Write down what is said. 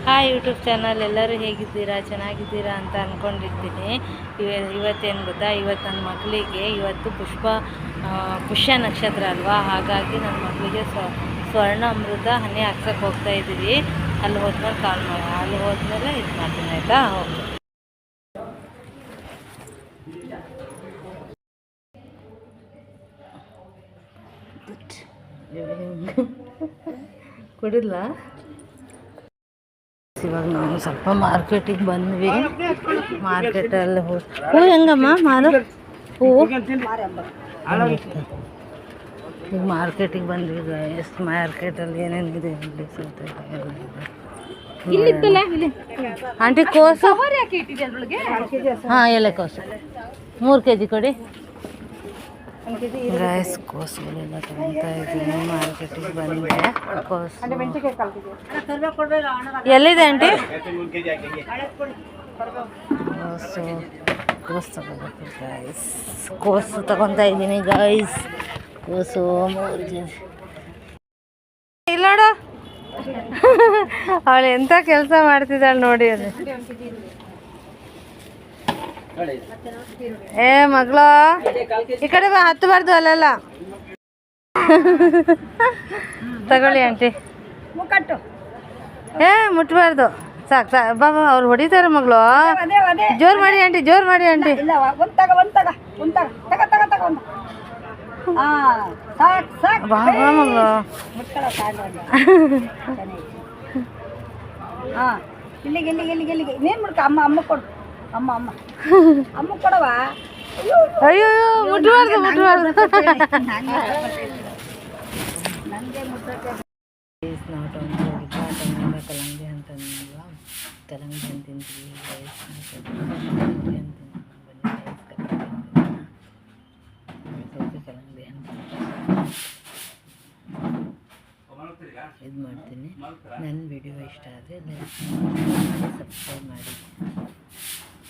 Hi YouTube channel, ಎಲ್ಲರೂ ಹೇಗಿದ್ದೀರಾ? ಚೆನ್ನಾಗಿದ್ದೀರಾ ಅಂತ ಅಂದ್ಕೊಂಡಿರ್ತೀನಿ. ಇವತ್ತೇನು ಗೊತ್ತಾ, ಇವತ್ತು ನನ್ನ ಮಕ್ಕಳಿಗೆ ಇವತ್ತು ಪುಷ್ಯ ನಕ್ಷತ್ರ ಅಲ್ವಾ, ಹಾಗಾಗಿ ನನ್ನ ಮಕ್ಕಳಿಗೆ ಸ್ವರ್ಣ ಅಮೃತ ಹನಿ ಹಾಕ್ಸೋಕ್ಕೆ ಹೋಗ್ತಾ ಇದ್ದೀವಿ. ಅಲ್ಲಿ ಹೋದ್ಮೇಲೆ ಅಲ್ಲಿ ಹೋದ್ಮೇಲೆ ಇದು ಮಾಡ್ತೀನಿ, ಆಯಿತಾ? ಹೋಗಿ ಕುಡಿದ್ಲಾ? ಇವಾಗ ನಾವು ಸ್ವಲ್ಪ ಮಾರ್ಕೆಟಿಗೆ ಬಂದ್ವಿ. ಮಾರ್ಕೆಟಲ್ಲಿ ಹೂ ಹೆಂಗಮ್ಮ ಮಾರು ಹೂವು? ಈಗ ಮಾರ್ಕೆಟಿಗೆ ಬಂದ್ವಿ. ಎಷ್ಟು ಮಾರ್ಕೆಟಲ್ಲಿ ಏನೇನಿದೆ ಇಲ್ಲಿ ಸೌತೆಕಾಯಿ ಆಂಟಿ. ಕೋಸು ಹಾಂ, ಎಲೆಕೋಸು 3 kg ಕೊಡಿ. ರೈಸ್ ಕೋಸುಗಳೆಲ್ಲ ತಗೊತಾ ಇದ್ದೀನಿ. ಮಾರ್ಕೆಟಿಗೆ ಬಂದೆ. ಕೋಸು ಎಲ್ಲಿದೆ ಆಂಟಿ? ಕೋಸು ತಗೋಬೇಕು ಗೈಸ್. ಕೋಸು ತಗೊತಾ ಇದ್ದೀನಿ ಗೈಸ್. ಕೋಸು 3 kg. ಇಲ್ಲ ನೋಡು, ಅವಳು ಎಂಥ ಕೆಲಸ ಮಾಡ್ತಿದ್ದಾಳೆ ನೋಡಿ. ಅದು ಏ ಮಗಳು, ಈ ಕಡೆ ಬಾ, ಹತ್ತಬಾರ್ದು ಅಲ್ಲೆಲ್ಲ. ತಗೊಳ್ಳಿ ಆಂಟಿ. ಏ ಮುಟ್ಬಾರ್ದು, ಸಾಕು ಬಾಬಾ. ಅವ್ರು ಹೊಡಿತಾರೆ ಮಗಳು. ಜೋರು ಮಾಡಿ ಆಂಟಿ, ಜೋರು ಮಾಡಿ ಆಂಟಿ. ಬಾ ಬಾ ಮಗಳು. ಅಯ್ಯೋ ಮುಟ್ಬಾರ್ದು, ಮುಟ್ಬಾರ್ದು. ನಾವು ಕಲ್ಲಂಗಡಿ ಅಂತಂದಿಲ್ವಾ, ಕಲ್ಲಂಗಡಿ ಅಂತ ತಿಂತೀವಿ. ಕಲ್ಲಂಗಡಿ ಅಂತ ಇದು ಮಾಡ್ತೀನಿ. ನನ್ನ ವಿಡಿಯೋ ಇಷ್ಟ ಆದರೆ ಲೈಕ್ ಮಾಡಿ, ಸಬ್ಸ್ಕ್ರೈಬ್ ಮಾಡಿ.